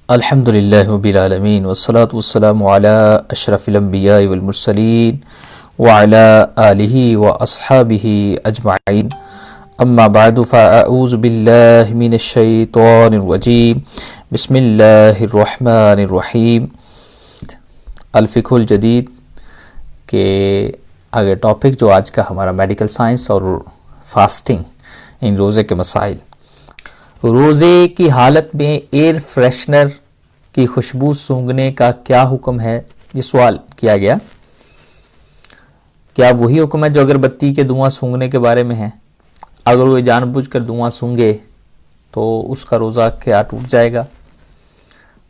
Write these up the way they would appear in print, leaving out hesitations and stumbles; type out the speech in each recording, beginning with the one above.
الحمد للہ رب العالمین والصلاة والسلام علی اشرف الانبیاء والمرسلین وعلی آلہ واصحابہ اجمعین اما بعد فاعوذ باللہ من الشیطان الرجیم بسم اللہ الرحمن الرحیم۔ الفقہ الجدید کے آگے ٹاپک جو آج کا ہمارا میڈیکل سائنس اور فاسٹنگ ان روزے کے مسائل۔ روزے کی حالت میں ایئر فریشنر کی خوشبو سونگھنے کا کیا حکم ہے؟ یہ سوال کیا گیا۔ کیا وہی حکم ہے جو اگربتی کے دھواں سونگھنے کے بارے میں ہے؟ اگر وہ جان بوجھ کر دھواں سونگھے تو اس کا روزہ کیا ٹوٹ جائے گا؟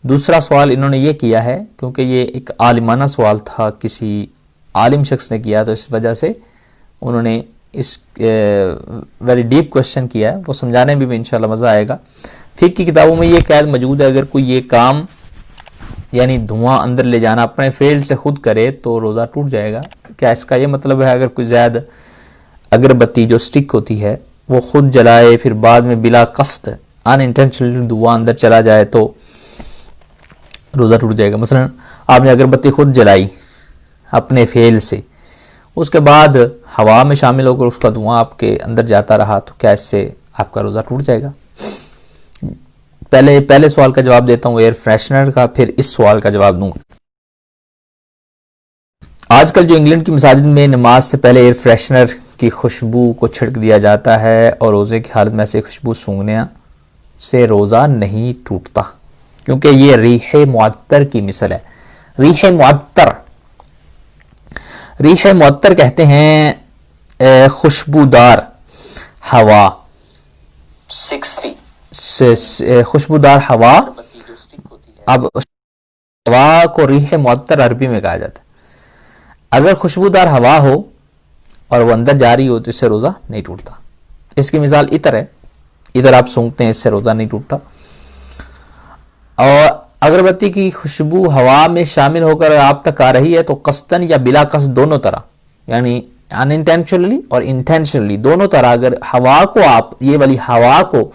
دوسرا سوال انہوں نے یہ کیا ہے کیونکہ یہ ایک عالمانہ سوال تھا، کسی عالم شخص نے کیا، تو اس وجہ سے انہوں نے اس ویری ڈیپ کوشچن کیا ہے، وہ سمجھانے میں بھی انشاءاللہ مزہ آئے گا۔ فقہ کی کتابوں میں یہ قید موجود ہے، اگر کوئی یہ کام یعنی دھواں اندر لے جانا اپنے فعل سے خود کرے تو روزہ ٹوٹ جائے گا۔ کیا اس کا یہ مطلب ہے اگر کوئی زائد اگربتی جو سٹک ہوتی ہے وہ خود جلائے پھر بعد میں بلا قصد ان انٹینشنلی دھواں اندر چلا جائے تو روزہ ٹوٹ جائے گا؟ مثلا آپ نے اگربتی خود جلائی اپنے فعل سے، اس کے بعد ہوا میں شامل ہو کر اس کا دھواں آپ کے اندر جاتا رہا تو کیا اس سے آپ کا روزہ ٹوٹ جائے گا؟ پہلے سوال کا جواب دیتا ہوں ایئر فریشنر کا، پھر اس سوال کا جواب دوں گا۔ آج کل جو انگلینڈ کی مساجد میں نماز سے پہلے ایئر فریشنر کی خوشبو کو چھڑک دیا جاتا ہے اور روزے کی حالت میں ایسے خوشبو سونگھنے سے روزہ نہیں ٹوٹتا، کیونکہ یہ ریح معطر کی مثل ہے۔ ریح معطر کہتے ہیں خوشبودار ہوا، خوشبودار ہوا۔ اب ہوا کو ریح معطر عربی میں کہا جاتا ہے۔ اگر خوشبودار ہوا ہو اور وہ اندر جا رہی ہو تو اس سے روزہ نہیں ٹوٹتا۔ اس کی مثال عطر ہے، عطر آپ سونگھتے ہیں، اس سے روزہ نہیں ٹوٹتا۔ اور اگربتی کی خوشبو ہوا میں شامل ہو کر آپ تک آ رہی ہے تو قصدن یا بلا قصد دونوں طرح، یعنی ان انٹینشنلی اور انٹینشنلی دونوں طرح، اگر ہوا کو آپ یہ والی ہوا کو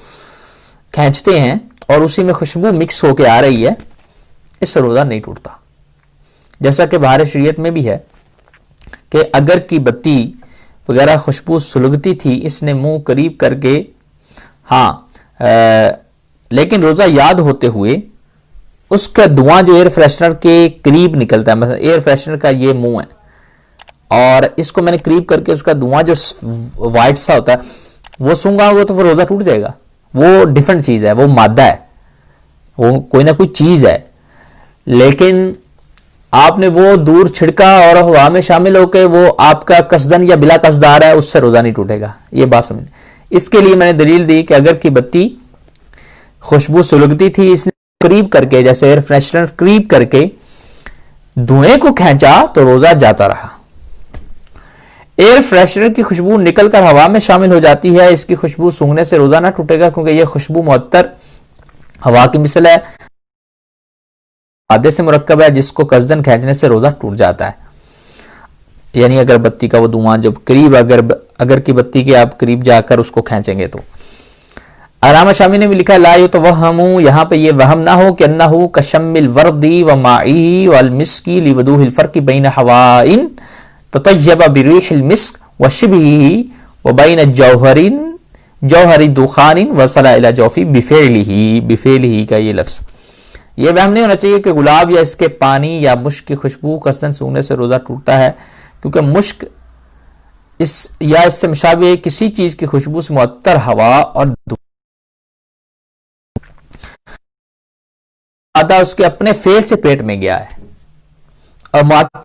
کھینچتے ہیں اور اسی میں خوشبو مکس ہو کے آ رہی ہے، اس سے روزہ نہیں ٹوٹتا۔ جیسا کہ بہار شریعت میں بھی ہے کہ اگر کی بتی وغیرہ خوشبو سلگتی تھی، اس نے منہ قریب کر کے لیکن روزہ یاد ہوتے ہوئے اس کا دھواں جو ایئر فریشنر کے قریب نکلتا ہے، مثلا ایئر فریشنر کا یہ منہ ہے اور اس کو میں نے قریب کر کے اس کا دھواں جو وائٹ سا ہوتا ہے وہ سونگھا ہوگا تو وہ روزہ ٹوٹ جائے گا۔ وہ ڈیفرنٹ چیز ہے، وہ مادہ ہے، وہ کوئی نہ کوئی چیز ہے، لیکن آپ نے وہ دور چھڑکا اور ہوا میں شامل ہو کے وہ آپ کا قصدن یا بلا قصد آ رہا ہے، اس سے روزہ نہیں ٹوٹے گا۔ یہ بات سمجھ۔ اس کے لیے میں نے دلیل دی کہ اگر کی بتی خوشبو سلگتی تھی، اس نے قریب کر کے جیسے ایئر فریشنر قریب کر کے دھوئیں کو کھینچا تو روزہ جاتا رہا۔ ایئر فریشنر کی خوشبو نکل کر ہوا میں شامل ہو جاتی ہے، اس کی خوشبو سونگھنے سے روزہ نہ ٹوٹے گا، کیونکہ یہ خوشبو معطر ہوا کی مثل ہے، مادے سے مرکب ہے جس کو قصدن کھینچنے سے روزہ ٹوٹ جاتا ہے۔ یعنی اگر بتی کا وہ دھواں جب قریب اگر کی بتی کے آپ قریب جا کر اس کو کھینچیں گے تو۔ علامہ شامی نے بھی لکھا لا یتوہم، یہاں پہ یہ وہم نہ ہو کہ انہ کشم الورد ومائہ والمسک لوضوح الفرق بین ہواء تطیب بریح المسک وشبہہ وبین جوہر دخان وصل الی جوف بفعلہ کا یہ لفظ۔ یہ وہم نہیں ہونا چاہیے کہ گلاب یا اس کے پانی یا مشک کی خوشبو قصدن سونگھنے سے روزہ ٹوٹتا ہے، کیونکہ مشک اس سے مشابہ کسی چیز کی خوشبو سے معطر ہوا اور مادہ اس کے اپنے فعل سے پیٹ میں گیا ہے، اور مادہ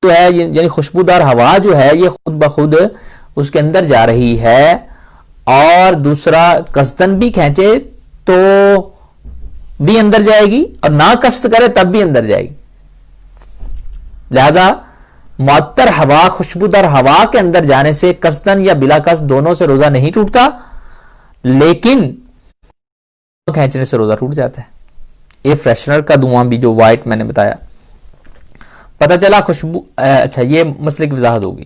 جو ہے یعنی خوشبودار ہوا جو ہے یہ خود بخود اس کے اندر جا رہی ہے، اور دوسرا قصدن بھی کھینچے تو بھی اندر جائے گی اور نہ قصد کرے تب بھی اندر جائے گی۔ لہذا معطر ہوا خوشبودار ہوا کے اندر جانے سے قصدن یا بلا قصد دونوں سے روزہ نہیں ٹوٹتا، لیکن کھینچنے سے روزہ ٹوٹ جاتا ہے۔ ایئر فریشنر کا دھواں بھی جو وائٹ میں نے بتایا، پتہ چلا خوشبو، اچھا یہ مسئلے کی وضاحت ہوگی۔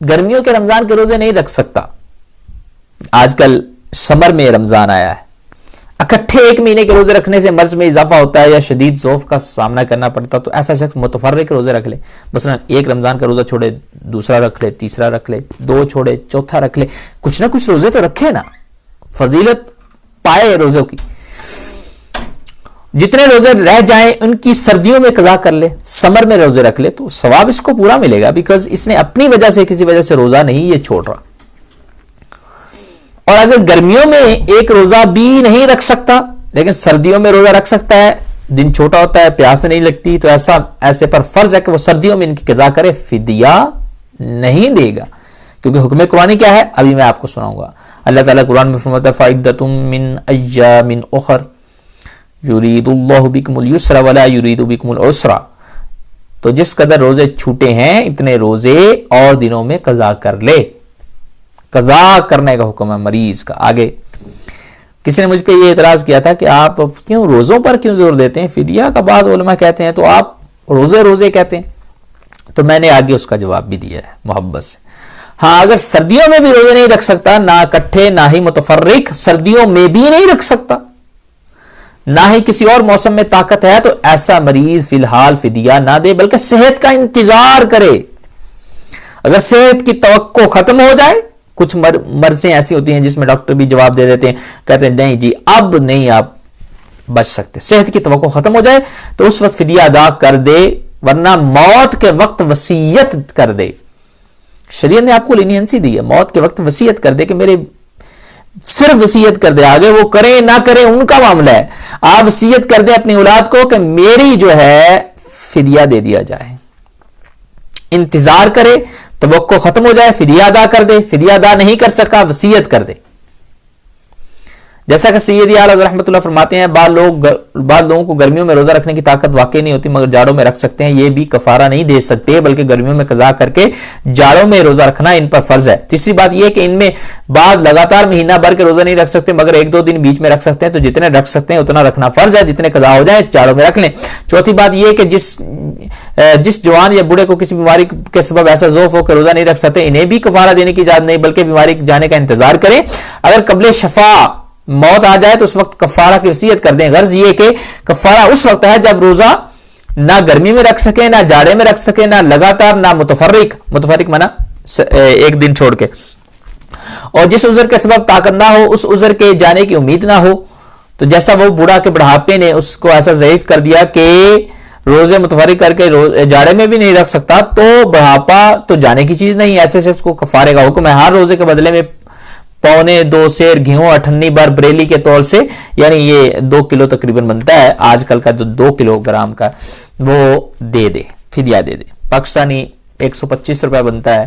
گرمیوں کے رمضان کے روزے نہیں رکھ سکتا. آج کل سمر میں رمضان آیا ہے, اکٹھے ایک مہینے کے روزے رکھنے سے مرض میں اضافہ ہوتا ہے یا شدید ذوف کا سامنا کرنا پڑتا, تو ایسا شخص متفرق روزے رکھ لے. مثلا ایک رمضان کا روزہ چھوڑے, دوسرا رکھ لے, تیسرا رکھ لے, 2 چھوڑے, چوتھا رکھ لے. کچھ نہ کچھ روزے تو رکھے نا, فضیلت پائے روزوں کی. جتنے روزے رہ جائیں ان کی سردیوں میں قضا کر لے, سمر میں روزے رکھ لے, تو ثواب اس کو پورا ملے گا, بیکاز اس نے اپنی وجہ سے, کسی وجہ سے روزہ نہیں یہ چھوڑ رہا. اور اگر گرمیوں میں ایک روزہ بھی نہیں رکھ سکتا لیکن سردیوں میں روزہ رکھ سکتا ہے, دن چھوٹا ہوتا ہے, پیاس نہیں لگتی, تو ایسے پر فرض ہے کہ وہ سردیوں میں ان کی قضا کرے, فدیہ نہیں دے گا. کیونکہ حکم قرآنی کیا ہے ابھی میں آپ کو سناؤں گا. اللہ تعالیٰ قرآن میں فرماتا ہے فَعِدَّةٌ مِّنْ أَيَّامٍ أُخَرَ يُرِيدُ اللَّهُ بِكُمُ الْيُسْرَ وَلَا يُرِيدُ بِكُمُ الْعُسْرَ. تو جس قدر روزے چھوٹے ہیں اتنے روزے اور دنوں میں قضا کر لے. قضا کرنے کا حکم ہے مریض کا. آگے کسی نے مجھ پہ یہ اعتراض کیا تھا کہ آپ کیوں روزوں پر کیوں زور دیتے ہیں, فدیہ کا بعض علماء کہتے ہیں تو آپ روزے کہتے ہیں. تو میں نے آگے اس کا جواب بھی دیا ہے محبت سے. ہاں, اگر سردیوں میں بھی روزے نہیں رکھ سکتا, نہ اکٹھے نہ ہی متفرق, سردیوں میں بھی نہیں رکھ سکتا, نہ ہی کسی اور موسم میں طاقت ہے, تو ایسا مریض فی الحال فدیہ نہ دے بلکہ صحت کا انتظار کرے. اگر صحت کی توقع ختم ہو جائے, کچھ مرضیں ایسی ہوتی ہیں جس میں ڈاکٹر بھی جواب دے دیتے ہیں, کہتے ہیں نہیں جی اب نہیں آپ بچ سکتے, صحت کی توقع ختم ہو جائے تو اس وقت فدیہ ادا کر دے, ورنہ موت کے وقت وصیت کر دے. شریعت نے آپ کو لینینسی دی ہے, موت کے وقت وصیت کر دے کہ میرے, صرف وصیت کر دے, آگے وہ کریں نہ کریں ان کا معاملہ ہے. آپ وصیت کر دیں اپنی اولاد کو کہ میری جو ہے فدیہ دے دیا جائے. انتظار کرے, توقع ختم ہو جائے, فدیہ ادا کر دے, فدیہ ادا نہیں کر سکا وصیت کر دے. جیسا کہ سیدی اعلیٰ رحمۃ اللہ فرماتے ہیں بعض لوگوں کو گرمیوں میں روزہ رکھنے کی طاقت واقع نہیں ہوتی مگر جاڑوں میں رکھ سکتے ہیں, یہ بھی کفارہ نہیں دے سکتے بلکہ گرمیوں میں قضا کر کے جاڑوں میں روزہ رکھنا ان پر فرض ہے. تیسری بات یہ کہ ان میں بعض لگاتار مہینہ بھر کے روزہ نہیں رکھ سکتے مگر 1-2 دن بیچ میں رکھ سکتے ہیں, تو جتنے رکھ سکتے ہیں اتنا رکھنا فرض ہے, جتنے قضا ہو جائیں جاڑوں میں رکھ لیں. چوتھی بات یہ کہ جس جوان یا بوڑھے کو کسی بیماری کے سبب ایسا ذوف ہو کہ روزہ نہیں رکھ سکتے, انہیں بھی کفارہ دینے کی اجازت نہیں بلکہ بیماری جانے کا انتظار کریں. اگر قبل شفا موت آ جائے تو اس وقت کفارہ کی وصیت کر دیں. غرض یہ کہ کفارہ اس وقت ہے جب روزہ نہ گرمی میں رکھ سکے, نہ جاڑے میں رکھ سکے, نہ لگاتار, نہ متفرق منا ایک دن چھوڑ کے, اور جس عذر کے سبب طاقت نہ ہو, اس عذر کے جانے کی امید نہ ہو. تو جیسا وہ بوڑھا کے بڑھاپے نے اس کو ایسا ضعیف کر دیا کہ روزے متفرق کر کے جاڑے میں بھی نہیں رکھ سکتا, تو بڑھاپا تو جانے کی چیز نہیں, ایسے شخص کو کفارے کا حکم ہے. ہر روزے کے بدلے میں 1.25 سیر گیہوں 98 بار بریلی کے طور سے, یعنی یہ 2 کلو تقریباً بنتا ہے آج کل کا جو 2 کلو گرام کا, وہ دے دے, فدیہ دے دے. پاکستانی 125 روپے بنتا ہے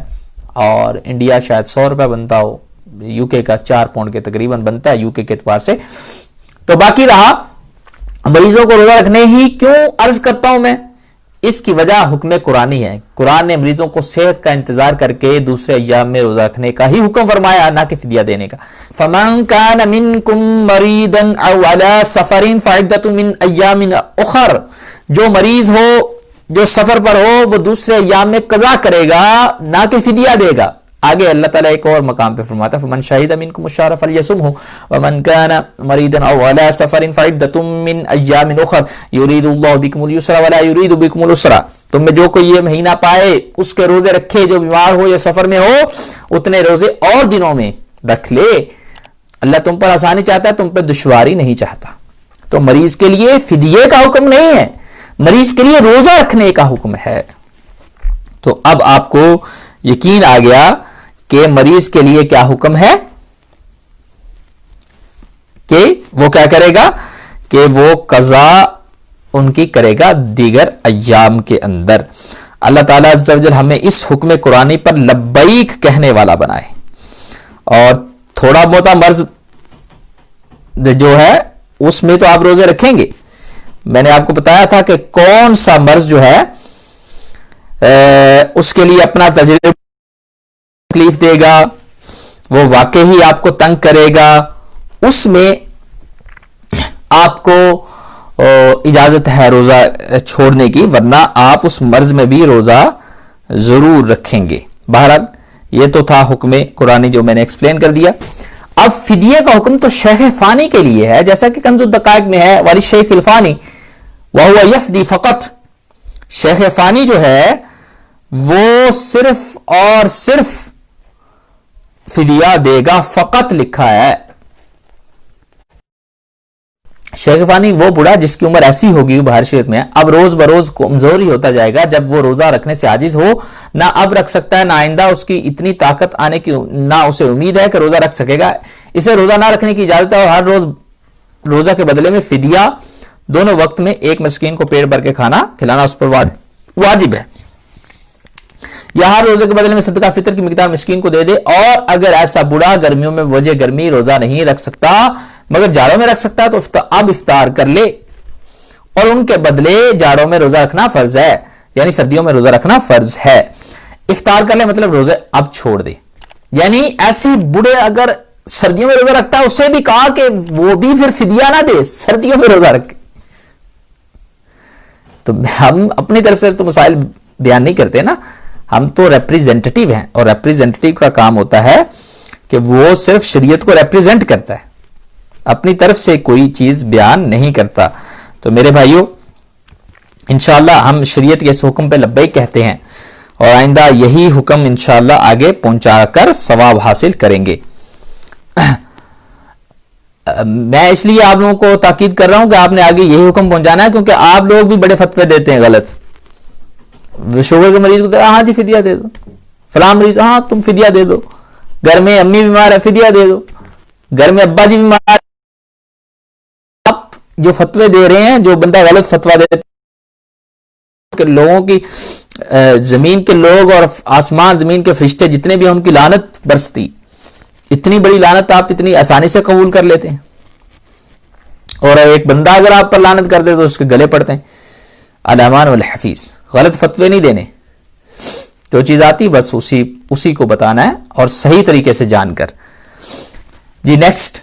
اور انڈیا شاید 100 روپے بنتا ہو, یو کے کا 4 پاؤنڈ کے تقریباً بنتا ہے یو کے اعتبار سے. تو باقی رہا مریضوں کو روزہ رکھنے ہی کیوں عرض کرتا ہوں میں, اس کی وجہ حکم قرآنی ہے. قرآن نے مریضوں کو صحت کا انتظار کر کے دوسرے ایام میں روزہ رکھنے کا ہی حکم فرمایا, نہ کہ فدیہ دینے کا. فَمَنْ كَانَ مِنْكُمْ مَرِيدًا أَوْ عَلَى سَفَرٍ فَعِدَّةٌ مِّنْ أَيَّامٍ أُخَرَ, جو مریض ہو, جو سفر پر ہو, وہ دوسرے ایام میں قضا کرے گا نہ کہ فدیہ دے گا. آگے اللہ تعالیٰ ایک اور مقام پہ فرماتا ہے فمن شہد منکم الشہر فلیصمہ ومن کان مریضا او علی سفر فعدۃ من ایام اخر یرید اللہ بکم اليسر ولا یرید بکم العسر. تم میں جو کوئی یہ مہینہ پائے اس کے روزے رکھے, جو بیمار ہو یا سفر میں ہو اتنے روزے اور دنوں میں رکھ لے. اللہ تم پر آسانی چاہتا ہے, تم پہ دشواری نہیں چاہتا. تو مریض کے لیے فدیے کا حکم نہیں ہے, مریض کے لیے روزہ رکھنے کا حکم ہے. تو اب آپ کو یقین آ گیا کہ مریض کے لیے کیا حکم ہے, کہ وہ کیا کرے گا, کہ وہ قضا ان کی کرے گا دیگر ایام کے اندر. اللہ تعالیٰ عز و جل ہمیں اس حکم قرآنی پر لبیک کہنے والا بنائے. اور تھوڑا بہت مرض جو ہے اس میں تو آپ روزے رکھیں گے. میں نے آپ کو بتایا تھا کہ کون سا مرض جو ہے اس کے لیے اپنا تجربہ تکلیف دے گا, وہ واقعی آپ کو تنگ کرے گا, اس میں آپ کو اجازت ہے روزہ چھوڑنے کی, ورنہ آپ اس مرض میں بھی روزہ ضرور رکھیں گے. بہرحال یہ تو تھا حکم قرآنی جو میں نے ایکسپلین کر دیا. اب فدیے کا حکم تو شیخ فانی کے لیے ہے, جیسا کہ کنز الدقائق میں ہے والی شیخ الفانی وہو یفدی فقط. شیخ فانی جو ہے وہ صرف اور صرف فدیہ دے گا, فقط لکھا ہے. شیخ فانی وہ بوڑھا جس کی عمر ایسی ہوگی باہر شریعت میں, اب روز بروز کمزوری ہوتا جائے گا, جب وہ روزہ رکھنے سے عاجز ہو, نہ اب رکھ سکتا ہے نہ آئندہ اس کی اتنی طاقت آنے کی نہ اسے امید ہے کہ روزہ رکھ سکے گا, اسے روزہ نہ رکھنے کی اجازت ہے, اور ہر روز روزہ کے بدلے میں فدیہ دونوں وقت میں ایک مسکین کو پیٹ بھر کے کھانا کھلانا اس پر واجب ہے, یا ہر روزے کے بدلے میں صدقہ فطر کی مقدار مسکین کو دے دے. اور اگر ایسا بوڑھا گرمیوں میں وجہ گرمی روزہ نہیں رکھ سکتا مگر جاڑوں میں رکھ سکتا ہے تو اب افطار کر لے, اور ان کے بدلے جاڑوں میں روزہ رکھنا فرض ہے, یعنی سردیوں میں روزہ رکھنا فرض ہے. افطار کر لے مطلب روزے اب چھوڑ دے. یعنی ایسے بوڑھے اگر سردیوں میں روزہ رکھتا ہے اسے بھی کہا کہ وہ بھی پھر فدیہ نہ دے, سردیوں میں روزہ رکھے. تو ہم اپنی طرف سے تو مسائل بیان نہیں کرتے نا, ہم تو ریپریزنٹیٹیو ہیں, اور ریپریزنٹیٹیو کا کام ہوتا ہے کہ وہ صرف شریعت کو ریپریزنٹ کرتا ہے, اپنی طرف سے کوئی چیز بیان نہیں کرتا. تو میرے بھائیوں انشاءاللہ ہم شریعت کے اس حکم پہ لبیک کہتے ہیں, اور آئندہ یہی حکم انشاءاللہ آگے پہنچا کر ثواب حاصل کریں گے. میں اس لیے آپ لوگوں کو تاکید کر رہا ہوں کہ آپ نے آگے یہی حکم پہنچانا ہے, کیونکہ آپ لوگ بھی بڑے فتوے دیتے ہیں غلط. شوگر کے مریض کو ہاں جی فدیہ دے دو, فلاں مریض ہاں تم فدیہ دے دو, گھر میں امی بیمار ہے فدیہ دے دو, گھر میں ابا جی بیمار. آپ جو فتوے دے رہے ہیں, جو بندہ غلط فتویٰ دے کہ لوگوں کی زمین کے لوگ اور آسمان زمین کے فرشتے جتنے بھی ہیں ان کی لعنت برستی, اتنی بڑی لعنت آپ اتنی آسانی سے قبول کر لیتے ہیں, اور ایک بندہ اگر آپ پر لعنت کر دے تو اس کے گلے پڑتے ہیں. الامان والحفیظ, غلط فتوے نہیں دینے, جو چیز آتی بس اسی کو بتانا ہے اور صحیح طریقے سے جان کر. جی نیکسٹ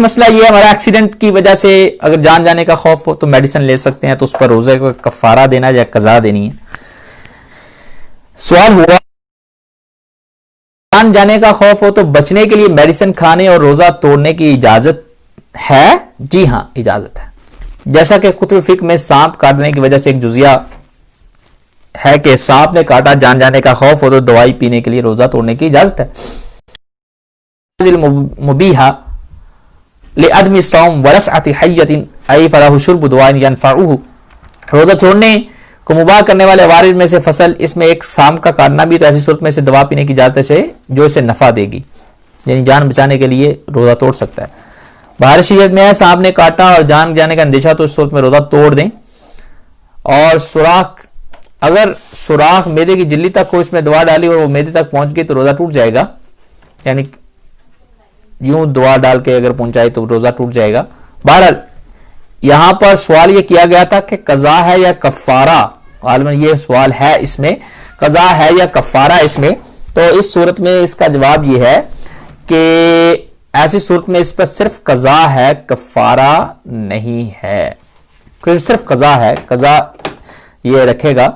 مسئلہ یہ ہے, ہمارا ایکسیڈنٹ کی وجہ سے اگر جان جانے کا خوف ہو تو میڈیسن لے سکتے ہیں, تو اس پر روزے کا کفارہ دینا یا قضا دینی ہے. سوال ہوا جان جانے کا خوف ہو تو بچنے کے لیے میڈیسن کھانے اور روزہ توڑنے کی اجازت ہے؟ جی ہاں اجازت ہے. جیسا کہ کتب فقہ میں سانپ کاٹنے کی وجہ سے ایک جزیہ ہے کہ سانپ نے کاٹا, جان جانے کا خوف ہو تو دوائی پینے کے لیے روزہ توڑنے کی اجازت ہے. مبیحہ لعدم الصوم ورسعۃ حیۃ ای فلاح شرب دواء ينفعه, روزہ چھوڑنے کو مباح کرنے والے عوارض میں سے فصل, اس میں ایک سانپ کا کاٹنا بھی تو ایسی صورت میں سے دوا پینے کی اجازت سے جو اسے نفع دے گی, یعنی جان بچانے کے لیے روزہ توڑ سکتا ہے. باہر شریعت میں ہے سانپ نے کاٹا اور جان جانے کا اندیشہ تو اس صورت میں روزہ توڑ دیں, اور اگر سوراخ میدے کی جھلی تک ہو, اس میں دوا ڈالی اور وہ میدے تک پہنچ گئی تو روزہ ٹوٹ جائے گا, یعنی یوں دوا ڈال کے اگر پہنچائی تو روزہ ٹوٹ جائے گا. بہرحال یہاں پر سوال یہ کیا گیا تھا کہ قضا ہے یا کفارہ, غالباً یہ سوال ہے اس میں, قضا ہے یا کفارہ اس میں. تو اس صورت میں اس کا جواب یہ ہے کہ ایسی صورت میں اس پر صرف قضا ہے, کفارہ نہیں ہے. صرف قضا ہے, قضا یہ رکھے گا,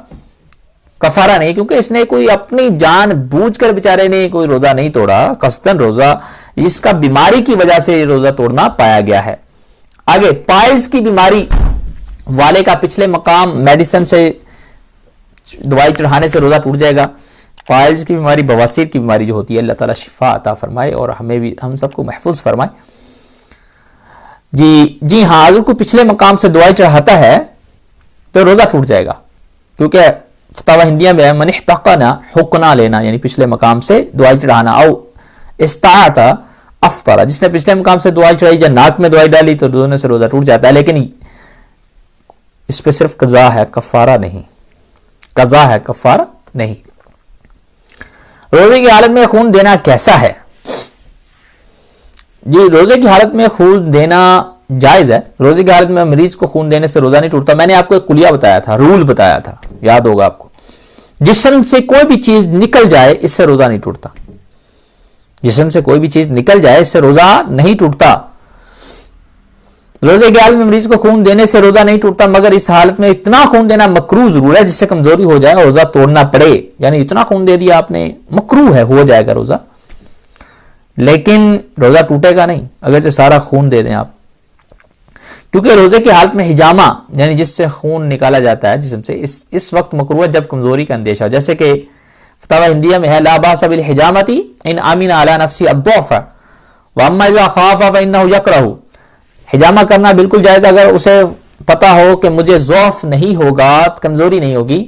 کفارہ نہیں, کیونکہ اس نے کوئی اپنی جان بوجھ کر بیچارے نے کوئی روزہ نہیں توڑا, قصدن روزہ, اس کا بیماری کی وجہ سے روزہ توڑنا پایا گیا ہے. آگے پائلز کی بیماری والے کا پچھلے مقام میڈیسن سے دوائی چڑھانے سے روزہ ٹوٹ جائے گا. پائلز کی بیماری, بواسیر کی بیماری جو ہوتی ہے, اللہ تعالیٰ شفا عطا فرمائے اور ہمیں بھی, ہم سب کو محفوظ فرمائے. جی ہاں, اگر کوئی پچھلے مقام سے دوائی چڑھاتا ہے تو روزہ ٹوٹ جائے گا, کیونکہ فتاوی ہندیہ میں من احتقنا حقنا لینا, یعنی پچھلے مقام سے دوائی چڑھانا, او استعاط افطر, جس نے پچھلے مقام سے دوائی چڑھائی یا ناک میں دوائی ڈالی تو دونوں سے روزہ ٹوٹ جاتا ہے. لیکن اس پہ صرف قضا ہے, کفارہ نہیں. قضا ہے, کفارہ نہیں. روزے کی حالت میں خون دینا کیسا ہے؟ جی روزے کی حالت میں خون دینا جائز ہے. روزے کی حالت میں مریض کو خون دینے سے روزہ نہیں ٹوٹتا. میں نے آپ کو ایک کلیہ بتایا تھا, رول بتایا تھا, یاد ہوگا آپ کو. جسم سے کوئی بھی چیز نکل جائے اس سے روزہ نہیں ٹوٹتا. جسم سے کوئی بھی چیز نکل جائے اس سے روزہ نہیں ٹوٹتا. روزے کی حالت میں مریض کو خون دینے سے روزہ نہیں ٹوٹتا، مگر اس حالت میں اتنا خون دینا مکروہ ضرور ہے جس سے کمزوری ہو جائے اور روزہ توڑنا پڑے. یعنی اتنا خون دے دیا آپ نے، مکروہ ہے، ہو جائے گا روزہ، لیکن روزہ ٹوٹے گا نہیں اگرچہ سارا خون دے دیں آپ. کیونکہ روزے کی حالت میں حجامہ یعنی جس سے خون نکالا جاتا ہے جسم سے، اس وقت مکروہ ہے جب کمزوری کا اندیشہ ہو، جیسے کہ فتاوی ہندیہ میں ہے لا باس بالحجامۃ ان امن علی نفسی الضعف واما اذا خاف فانه یکرہ. حجامہ کرنا بالکل جائز اگر اسے پتا ہو کہ مجھے ضعف نہیں ہوگا، کمزوری نہیں ہوگی.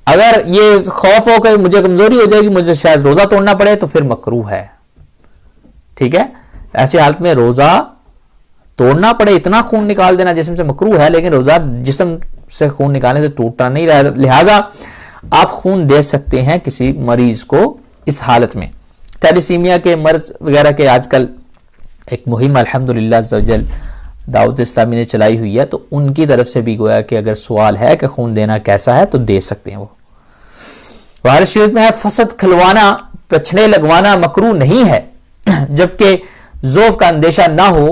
اگر یہ خوف ہو کہ مجھے کمزوری ہو جائے گی، مجھے شاید روزہ توڑنا پڑے، تو پھر مکروہ ہے. ٹھیک ہے، ایسی حالت میں روزہ توڑنا پڑے، اتنا خون نکال دینا جسم سے مکروہ ہے، لیکن روزہ جسم سے خون نکالنے سے ٹوٹتا نہیں رہا، لہذا آپ خون دے سکتے ہیں کسی مریض کو اس حالت میں. تیلیسیمیا کے مرض وغیرہ کے آج کل ایک مہم الحمدللہ عزوجل دعوت اسلامی نے چلائی ہوئی ہے، تو ان کی طرف سے بھی گویا کہ اگر سوال ہے کہ خون دینا کیسا ہے تو دے سکتے ہیں. وہ بخاری شریف میں ہے فسد کھلوانا، پچھنے لگوانا مکروہ نہیں ہے، جبکہ ضعف کا اندیشہ نہ ہو،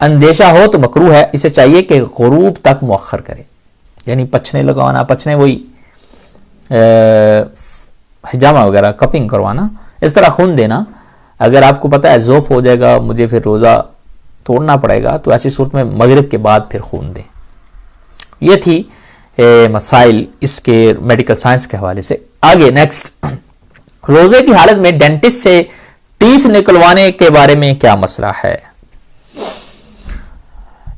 اندیشہ ہو تو مکروہ ہے. اسے چاہیے کہ غروب تک مؤخر کرے، یعنی پچھنے لگوانا، پچھنے وہی حجامہ وغیرہ، کپنگ کروانا، اس طرح خون دینا. اگر آپ کو پتا ہے ضعف ہو جائے گا، مجھے پھر روزہ توڑنا پڑے گا، تو ایسی صورت میں مغرب کے بعد پھر خون دیں. یہ تھی مسائل اس کے میڈیکل سائنس کے حوالے سے. آگے نیکسٹ، روزے کی حالت میں ڈینٹسٹ سے ٹیتھ نکلوانے کے بارے میں کیا مسئلہ ہے؟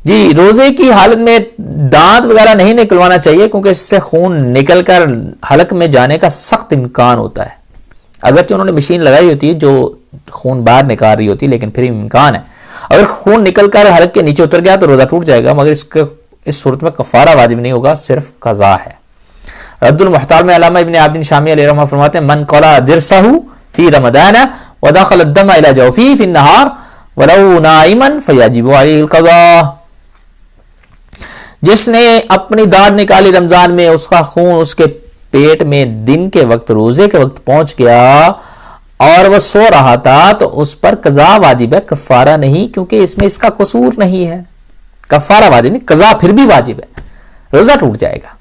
جی، روزے کی حالت میں دانت وغیرہ نہیں نکلوانا چاہیے، کیونکہ اس سے خون نکل کر حلق میں جانے کا سخت امکان ہوتا ہے. اگرچہ انہوں نے مشین لگائی ہوتی ہے جو خون باہر نکال رہی ہوتی ہے، لیکن پھر امکان ہے اگر خون نکل کر حلق کے نیچے اتر گیا تو روزہ ٹوٹ جائے گا، مگر اس صورت میں کفارہ واجب نہیں ہوگا، صرف قضا ہے. رد المحتال میں علامہ ابن عابدین شامی علیہ رحمہ فرماتے ہیں من قلع ضرسہ فی رمضان ودخل الدم الى جوفہ فی النہار ولو نائما فیجب علیہ القضاء. جس نے اپنی داڑھ نکالی رمضان میں، اس کا خون اس کے پیٹ میں دن کے وقت، روزے کے وقت پہنچ گیا اور وہ سو رہا تھا، تو اس پر قضا واجب ہے، کفارہ نہیں، کیونکہ اس میں اس کا قصور نہیں ہے. کفارہ واجب نہیں، قضا پھر بھی واجب ہے، روزہ ٹوٹ جائے گا.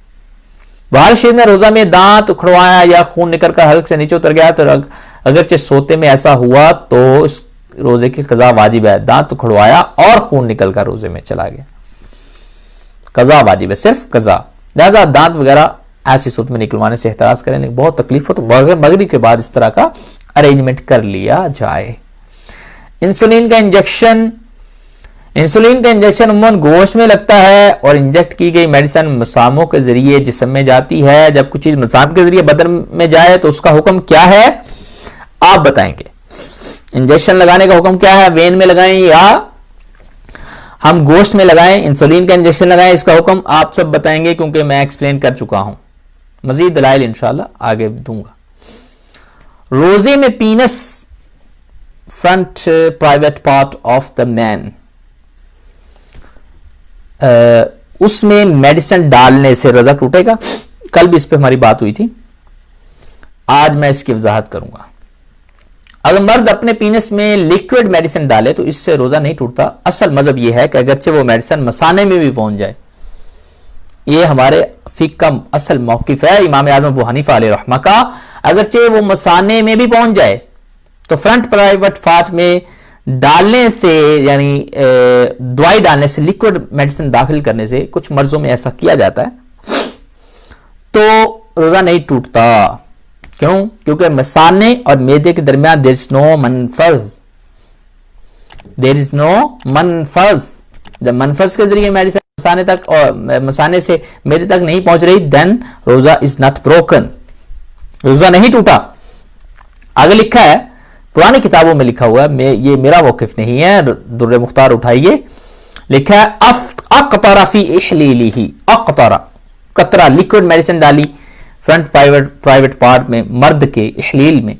بہار شریف میں روزہ میں دانت اکھڑوایا یا خون نکل کر حلق سے نیچے اتر گیا تو اگرچہ سوتے میں ایسا ہوا تو اس روزے کی قضا واجب ہے. دانت اکھڑوایا اور خون نکل کر روزے میں چلا گیا، قضا واجب ہے، صرف قضا. لہذا دانت وغیرہ ایسی صورت میں نکلوانے سے احتراز کریں، لیکن بہت تکلیف ہو تو مغرب کے بعد اس طرح کا ارینجمنٹ کر لیا جائے. انسولین کا انجیکشن عموماً گوشت میں لگتا ہے اور انجیکٹ کی گئی میڈیسن مساموں کے ذریعے جسم میں جاتی ہے. جب کچھ چیز مسام کے ذریعے بدن میں جائے تو اس کا حکم کیا ہے آپ بتائیں گے؟ انجیکشن لگانے کا حکم کیا ہے؟ وین میں لگائیں یا ہم گوشت میں لگائیں؟ انسولین کا انجیکشن لگائیں، اس کا حکم آپ سب بتائیں گے کیونکہ میں ایکسپلین کر چکا ہوں. مزید دلائل انشاءاللہ آگے دوں گا. روزے میں penis front private part of the man, اس میں میڈیسن ڈالنے سے روزہ ٹوٹے گا؟ کل بھی اس پہ ہماری بات ہوئی تھی، آج میں اس کی وضاحت کروں گا. اگر مرد اپنے پینس میں لیکوڈ میڈیسن ڈالے تو اس سے روزہ نہیں ٹوٹتا. اصل مذہب یہ ہے کہ اگرچہ وہ میڈیسن مثانے میں بھی پہنچ جائے، یہ ہمارے فقہ کا اصل موقف ہے امام اعظم ابو حنیفہ علیہ رحمہ کا، اگرچہ وہ مثانے میں بھی پہنچ جائے تو فرنٹ پرائیویٹ پارٹ میں ڈالنے سے، یعنی دوائی ڈالنے سے، لیکوڈ میڈیسن داخل کرنے سے، کچھ مرضوں میں ایسا کیا جاتا ہے، تو روزہ نہیں ٹوٹتا. کیوں؟ کیونکہ مثانے اور معدے کے درمیان there is no منفذ. جب منفذ کے ذریعے میڈیسن مثانے تک اور مثانے سے معدے تک نہیں پہنچ رہی then روزہ is not broken، روزہ نہیں ٹوٹا. آگے لکھا ہے، پرانی کتابوں میں لکھا ہوا ہے، یہ میرا موقف نہیں ہے، در مختار اٹھائیے، لکھا ہے اقطر فی احلیلہ، اقطر قطرہ لیکوڈ میڈیسن ڈالی فرنٹ پرائیویٹ پارٹ میں، مرد کے احلیل میں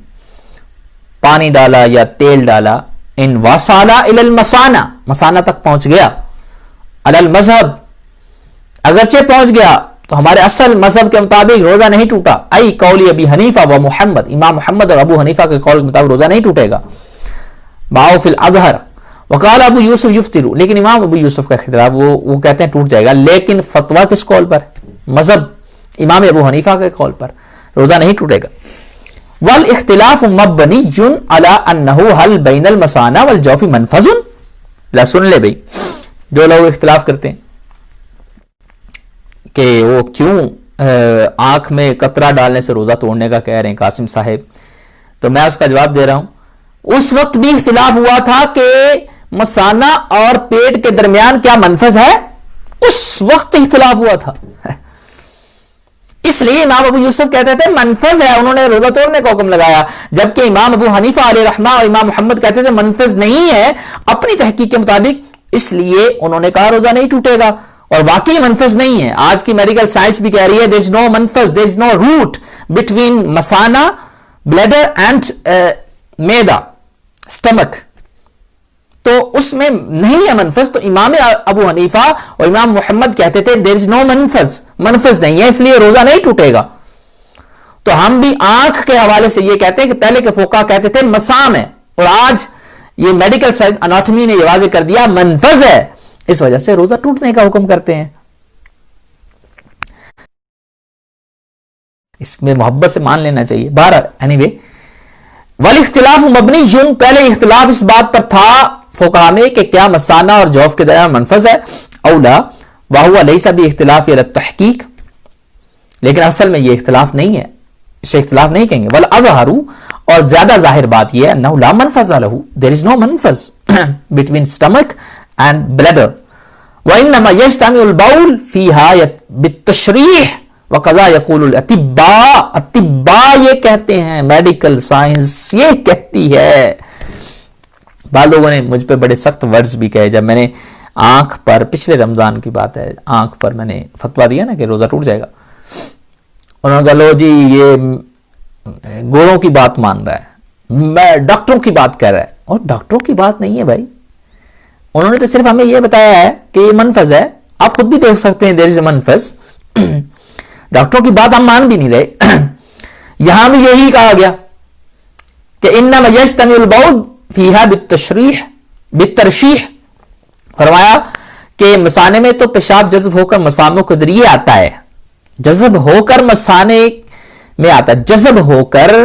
پانی ڈالا یا تیل ڈالا، ان وصالا الی المثانہ، مثانہ تک پہنچ گیا، علی المذہب، اگرچہ پہنچ گیا تو ہمارے اصل مذہب کے مطابق روزہ نہیں ٹوٹا. ای قول ابی حنیفہ و محمد، امام محمد اور ابو حنیفہ کے قول کے مطابق روزہ نہیں ٹوٹے گا. باؤ فی الاظہر وقال ابو یوسف یفطر، لیکن امام ابو یوسف کا اختلاف وہ کہتے ہیں ٹوٹ جائے گا، لیکن فتویٰ کس قول پر؟ مذہب امام ابو حنیفہ کے قول پر روزہ نہیں ٹوٹے گا. والاختلاف مبنی علی انہ هل بین المثانہ والجوف منفذ. سن لے بھائی، جو لوگ اختلاف کرتے ہیں کہ وہ کیوں آنکھ میں قطرہ ڈالنے سے روزہ توڑنے کا کہہ رہے ہیں قاسم صاحب، تو میں اس کا جواب دے رہا ہوں. اس وقت بھی اختلاف ہوا تھا کہ مثانہ اور پیٹ کے درمیان کیا منفذ ہے، اس وقت اختلاف ہوا تھا. اس لیے امام ابو یوسف کہتے تھے منفذ ہے، انہوں نے روزہ توڑنے کا حکم لگایا، جبکہ امام ابو حنیفہ علیہ رحمہ اور امام محمد کہتے تھے منفذ نہیں ہے اپنی تحقیق کے مطابق، اس لیے انہوں نے کہا روزہ نہیں ٹوٹے گا. اور واقعی منفذ نہیں ہے. آج کی میڈیکل سائنس بھی کہہ رہی ہے there is no منفذ، there is no root between مثانہ bladder and میدا stomach، تو اس میں نہیں ہے منفذ. تو امام ابو حنیفہ اور امام محمد کہتے تھے there is no منفذ نہیں ہے، اس لیے روزہ نہیں ٹوٹے گا. تو ہم بھی آنکھ کے حوالے سے یہ کہتے ہیں کہ پہلے کے فقہا کہتے تھے مسام ہے، اور آج یہ میڈیکل سائنس اناٹمی نے یہ واضح کر دیا منفذ ہے، اس وجہ سے روزہ ٹوٹنے کا حکم کرتے ہیں. اس میں محبت سے مان لینا چاہیے. بہرحال اینی وے، والاختلاف مبنی پہلے اختلاف اس بات پر تھا فقہا میں کہ کیا مثانہ اور جوف کے درمیان منفذ ہے، اولا وہو لیس باختلاف علی التحقیق، لیکن اصل میں یہ اختلاف نہیں ہے، اسے اختلاف نہیں کہیں گے. والاظہر، اور زیادہ ظاہر بات یہ ہے انہ لا منفذ لہ، there is no منفذ between stomach and bladder، وانما یجتمع البول فیہا بالتشریح وقضا یقول الاطباء، اطباء یہ کہتے ہیں، میڈیکل سائنس یہ کہتی ہے. بعض لوگوں نے مجھ پہ بڑے سخت ورڈز بھی کہے جب میں نے آنکھ پر، پچھلے رمضان کی بات ہے، آنکھ پر میں نے فتویٰ دیا نا کہ روزہ ٹوٹ جائے گا، انہوں نے کہا لو جی یہ گوروں کی بات مان رہا ہے، میں ڈاکٹروں کی بات کہہ رہا ہے. اور ڈاکٹروں کی بات نہیں ہے بھائی، انہوں نے تو صرف ہمیں یہ بتایا ہے کہ یہ منفذ ہے. آپ خود بھی دیکھ سکتے ہیں there is a منفذ. ڈاکٹروں کی بات ہم مان بھی نہیں رہے. یہاں بھی یہی کہا گیا کہ انما یجتمع البول فیہا بالترشیح، فرمایا کہ مثانے میں تو پیشاب جذب ہو کر مساموں کے ذریعے آتا ہے، جذب ہو کر مثانے میں آتا ہے، جذب ہو کر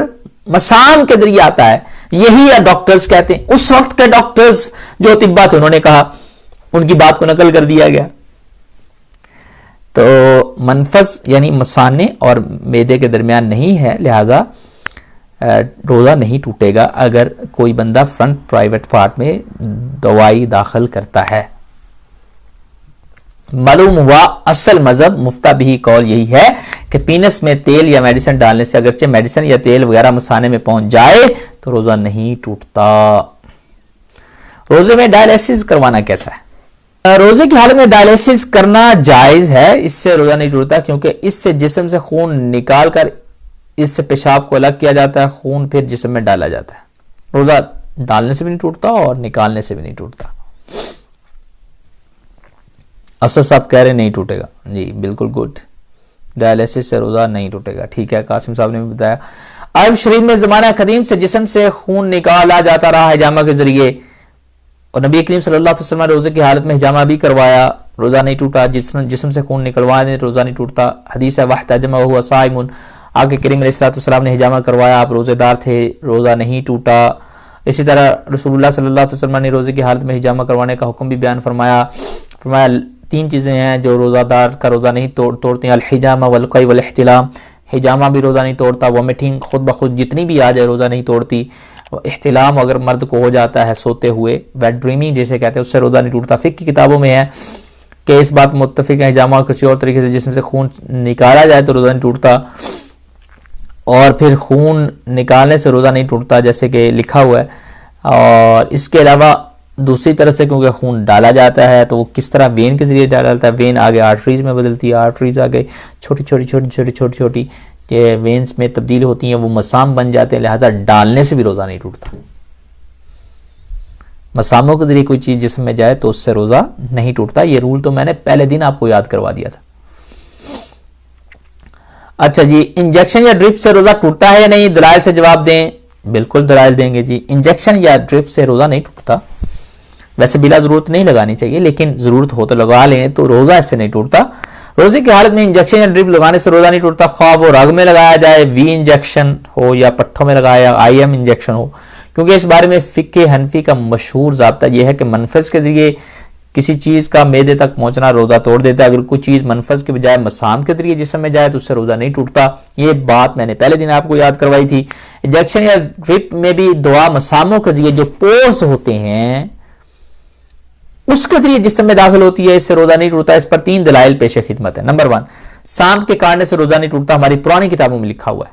مسام کے ذریعے آتا ہے. یہی ہے ڈاکٹرز کہتے ہیں. اس وقت کے ڈاکٹرز جو طبا تھے انہوں نے کہا، ان کی بات کو نقل کر دیا گیا. تو منفذ یعنی مثانے اور معدے کے درمیان نہیں ہے، لہذا روزہ نہیں ٹوٹے گا اگر کوئی بندہ فرنٹ پرائیویٹ پارٹ میں دوائی داخل کرتا ہے. معلوم ہوا اصل مذہب مفتہ بھی قول یہی ہے کہ پینس میں تیل یا میڈیسن ڈالنے سے اگرچہ میڈیسن یا تیل وغیرہ مثانے میں پہنچ جائے تو روزہ نہیں ٹوٹتا. روزے میں ڈائلیسس کروانا کیسا ہے؟ روزے کی حالت میں ڈائلیسس کرنا جائز ہے، اس سے روزہ نہیں ٹوٹتا، کیونکہ اس سے جسم سے خون نکال کر اس سے پیشاب کو الگ کیا جاتا ہے، خون پھر جسم میں ڈالا جاتا ہے. روزہ ڈالنے سے بھی نہیں ٹوٹتا اور نکالنے سے بھی نہیں ٹوٹتا. اسد صاحب کہہ رہے نہیں ٹوٹے گا، جی بالکل گڈ، ڈائلیسس سے روزہ نہیں ٹوٹے گا. ٹھیک ہے، قاسم صاحب نے بھی بتایا. عرب شریف میں زمانہ قدیم سے جسم سے خون نکالا جاتا رہا حجامہ کے ذریعے، اور نبی کریم صلی اللہ علیہ وسلم نے روزے کی حالت میں حجامہ بھی کروایا، روزہ نہیں ٹوٹا. جسم سے خون نکلوانے روزہ نہیں ٹوٹتا. حدیث ہے واحتجم وهو صائم، آگے کریم علیہ الصلوۃ والسلام نے حجامہ کروایا، آپ روزے دار تھے، روزہ نہیں ٹوٹا. اسی طرح رسول اللہ صلی اللہ علیہ وسلم نے روزے کی حالت میں حجامہ کروانے کا حکم بھی بیان فرمایا. تین چیزیں ہیں جو روزہ دار کا روزہ نہیں توڑتی ہیں، الحجامہ والقی والاحتلام. حجامہ بھی روزہ نہیں توڑتا، وومیٹنگ خود بخود جتنی بھی آ جائے روزہ نہیں توڑتی. احتلام اگر مرد کو ہو جاتا ہے سوتے ہوئے، ویٹ ڈریمنگ جسے کہتے ہیں، اس سے روزہ نہیں ٹوٹتا. فقہ کی کتابوں میں ہے کہ اس بات متفق ہے حجامہ اور کسی اور طریقے سے جسم سے خون نکالا جائے تو روزہ نہیں ٹوٹتا، اور پھر خون نکالنے سے روزہ نہیں ٹوٹتا جیسے کہ لکھا ہوا ہے. اور اس کے علاوہ دوسری طرح سے کیونکہ خون ڈالا جاتا ہے تو وہ کس طرح وین کے ذریعے ڈالا جاتا ہے، وین آگے آرٹریز میں بدلتی ہے، آرٹریز آگے چھوٹی چھوٹی چھوٹی چھوٹی چھوٹی چھوٹی کہ وینز میں تبدیل ہوتی ہیں، وہ مسام بن جاتے ہیں، لہذا ڈالنے سے بھی روزہ نہیں ٹوٹتا. مساموں کے ذریعے کوئی چیز جسم میں جائے تو اس سے روزہ نہیں ٹوٹتا. یہ رول تو میں نے پہلے دن آپ کو یاد کروا دیا تھا. اچھا جی، انجیکشن یا ڈرپ سے روزہ ٹوٹتا ہے یا نہیں؟ دلائل سے جواب دیں. بالکل دلائل دیں گے جی. انجیکشن یا ڈرپ سے روزہ نہیں ٹوٹتا. ویسے بلا ضرورت نہیں لگانی چاہیے، لیکن ضرورت ہو تو لگا لیں تو روزہ اس سے نہیں ٹوٹتا۔ روزے کی حالت میں انجیکشن یا ڈرپ لگانے سے روزہ نہیں ٹوٹتا، خواہ وہ رگ میں لگایا جائے، وی انجیکشن ہو یا پٹھوں میں لگایا آئی ایم انجیکشن ہو، کیونکہ اس بارے میں فقہ حنفی کا مشہور ضابطہ یہ ہے کہ منفذ کے ذریعے کسی چیز کا معدے تک پہنچنا روزہ توڑ دیتا ہے۔ اگر کوئی چیز منفذ کے بجائے مسام کے ذریعے جسم میں جائے تو اس سے روزہ نہیں ٹوٹتا۔ یہ بات میں نے پہلے دن آپ کو یاد کروائی تھی۔ انجیکشن یا ڈرپ میں بھی دوا مساموں کے ذریعے جو پورس ہوتے ہیں اس کے ذریعے جسم میں داخل ہوتی ہے، اس سے روزہ نہیں ٹوٹتا۔ اس پر 3 دلائل پیش خدمت ہے۔ نمبر 1، سانپ کے کاٹنے سے روزہ نہیں ٹوٹتا، ہماری پرانی کتابوں میں لکھا ہوا ہے،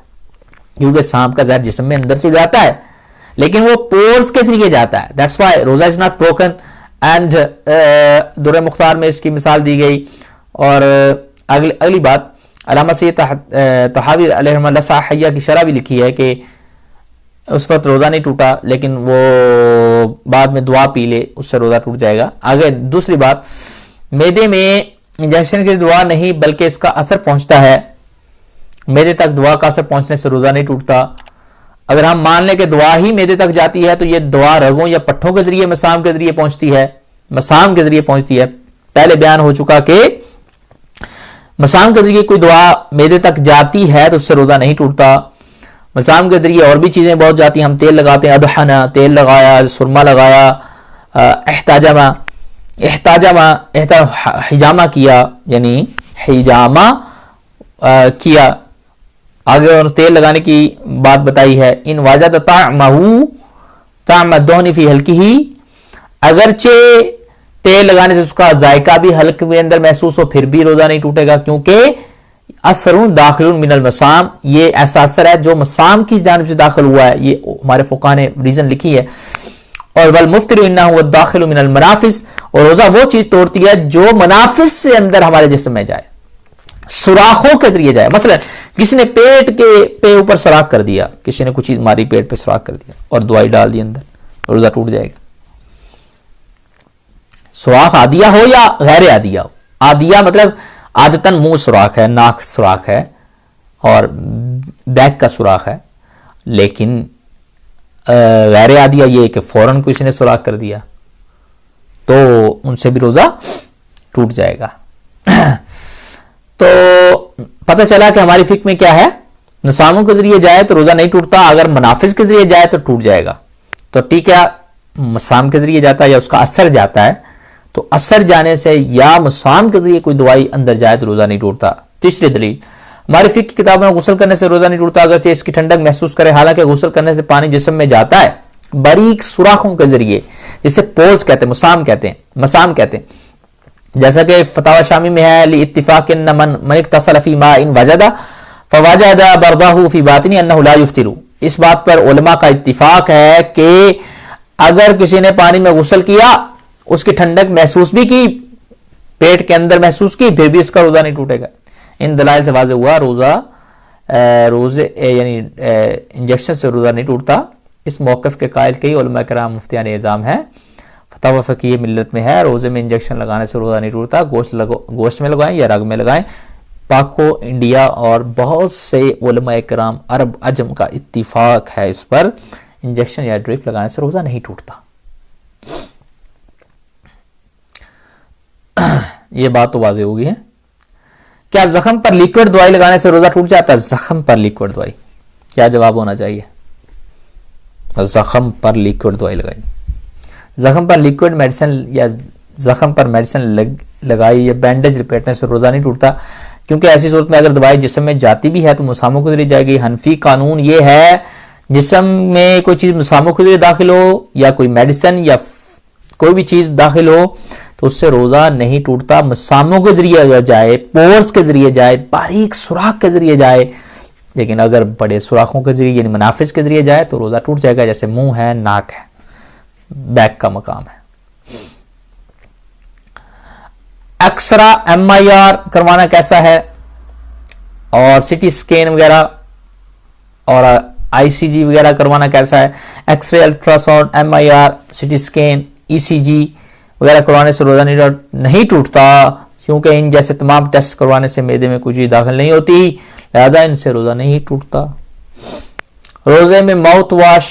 کیونکہ سانپ کا زہر جسم میں اندر سے جاتا ہے لیکن وہ پورس کے ذریعے جاتا ہے، دیٹس وائی روزہ از ناٹ بروکن اینڈ درہ مختار میں اس کی مثال دی گئی۔ اور اگلی بات، علامہ سید طحاوی علیہ رحمہ اللہ صحیحہ کی شرح بھی لکھی ہے کہ اس وقت روزہ نہیں ٹوٹا، لیکن وہ بعد میں دعا پی لے اس سے روزہ ٹوٹ جائے گا۔ آگے دوسری بات، معدے میں انجیکشن کی دعا نہیں بلکہ اس کا اثر پہنچتا ہے، معدے تک دعا کا اثر پہنچنے سے روزہ نہیں ٹوٹتا۔ اگر ہم مان لیں کہ دعا ہی معدے تک جاتی ہے تو یہ دعا رگوں یا پٹھوں کے ذریعے مسام کے ذریعے پہنچتی ہے، مسام کے ذریعے پہنچتی ہے۔ پہلے بیان ہو چکا کہ مسام کے ذریعے کوئی دعا معدے تک جاتی ہے تو اس سے روزہ نہیں ٹوٹتا۔ مسام کے ذریعے اور بھی چیزیں بہت جاتی ہیں، ہم تیل لگاتے ہیں، ادہنا تیل لگایا، سرما لگایا، حجامہ کیا، یعنی حجامہ کیا۔ آگے اور تیل لگانے کی بات بتائی ہے، ان واجد طعم الدہن فی حلقہ، اگرچہ تیل لگانے سے اس کا ذائقہ بھی حلق میں اندر محسوس ہو پھر بھی روزہ نہیں ٹوٹے گا، کیونکہ اثر داخل من المسام، یہ ایسا اثر ہے جو مسام کی جانب سے داخل ہوا ہے، یہ ہمارے فقہاء نے ریزن لکھی ہے۔ اور والمفطر انہ هو الداخل من المنافذ، اور روزہ وہ چیز توڑتی ہے جو منافذ سے اندر ہمارے جسم میں جائے، سوراخوں کے ذریعے جائے۔ مثلا کسی نے پیٹ کے پہ اوپر سوراخ کر دیا، کسی نے کچھ چیز ماری پیٹ پہ سوراخ کر دیا اور دوائی ڈال دی اندر، روزہ ٹوٹ جائے گا۔ سوراخ عادیہ ہو یا غیر عادیہ ہو، عادیہ مطلب عادتاً منہ سوراخ ہے، ناک سوراخ ہے اور بیک کا سوراخ ہے، لیکن غیر عادیہ یہ کہ فوراً کسی نے سوراخ کر دیا تو ان سے بھی روزہ ٹوٹ جائے گا۔ تو پتہ چلا کہ ہماری فقہ میں کیا ہے، مساموں کے ذریعے جائے تو روزہ نہیں ٹوٹتا، اگر منافذ کے ذریعے جائے تو ٹوٹ جائے گا۔ تو ٹھیک ہے، مسام کے ذریعے جاتا ہے یا اس کا اثر جاتا ہے، تو اثر جانے سے یا مسام کے ذریعے کوئی دوائی اندر جائے تو روزہ نہیں ٹوٹتا۔ تیسری دلیل، ہماری فقہ کی کتابوں میں غسل کرنے سے روزہ نہیں ٹوٹتا اگرچہ اس کی ٹھنڈک محسوس کرے، حالانکہ غسل کرنے سے پانی جسم میں جاتا ہے باریک سوراخوں کے ذریعے، جسے پورز کہتے ہیں، مسام کہتے ہیں، جیسا کہ فتاوی شامی میں ہے، لاتفاق ان من اغتسل فی ماء وجد فوجد برضہ فی باطنہ انہ لا یفطر۔ اس بات پر علماء کا اتفاق ہے کہ اگر کسی نے پانی میں غسل کیا، اس کی ٹھنڈک محسوس بھی کی، پیٹ کے اندر محسوس کی، پھر بھی اس کا روزہ نہیں ٹوٹے گا۔ ان دلائل سے واضح ہوا روزے یعنی انجیکشن سے روزہ نہیں ٹوٹتا۔ اس موقف کے قائل کئی علماء کرام مفتیان اعظام ہیں۔ فتاوی فقیہ ملت میں ہے، روزے میں انجیکشن لگانے سے روزہ نہیں ٹوٹتا، گوشت میں لگائیں یا رگ میں لگائیں۔ پاکو انڈیا اور بہت سے علماء کرام عرب عجم کا اتفاق ہے اس پر، انجیکشن یا ڈرپ لگانے سے روزہ نہیں ٹوٹتا۔ یہ بات تو واضح ہوگی ہے۔ کیا زخم پر لیکوڈ دوائی لگانے سے روزہ ٹوٹ جاتا ہے؟ زخم پر لیکوڈ دوائی، کیا جواب ہونا چاہیے؟ زخم پر لیکوڈ دوائی لگائی، زخم پر لیکوڈ میڈیسن یا زخم پر میڈیسن لگائی یا بینڈیج لپیٹنے سے روزہ نہیں ٹوٹتا، کیونکہ ایسی صورت میں اگر دوائی جسم میں جاتی بھی ہے تو مساموں کے ذریعے جائے گی۔ حنفی قانون یہ ہے، جسم میں کوئی چیز مساموں کے ذریعے داخل ہو یا کوئی میڈیسن یا کوئی بھی چیز داخل ہو تو اس سے روزہ نہیں ٹوٹتا، مساموں کے ذریعے جائے، پورس کے ذریعے جائے، باریک سوراخ کے ذریعے جائے، لیکن اگر بڑے سوراخوں کے ذریعے یعنی منافذ کے ذریعے جائے تو روزہ ٹوٹ جائے گا، جیسے منہ ہے، ناک ہے، بیک کا مقام ہے۔ ایکسرا ایم آئی آر کروانا کیسا ہے، اور سٹی اسکین وغیرہ اور آئی سی جی وغیرہ کروانا کیسا ہے؟ X ray, ultrasound, M I R, CT scan, E C G وغیرہ کروانے سے روزہ نہیں ٹوٹتا، کیونکہ ان جیسے تمام ٹیسٹ کروانے سے معدے میں کوئی چیز داخل نہیں ہوتی، لہذا ان سے روزہ نہیں ٹوٹتا۔ روزے میں ماؤتھ واش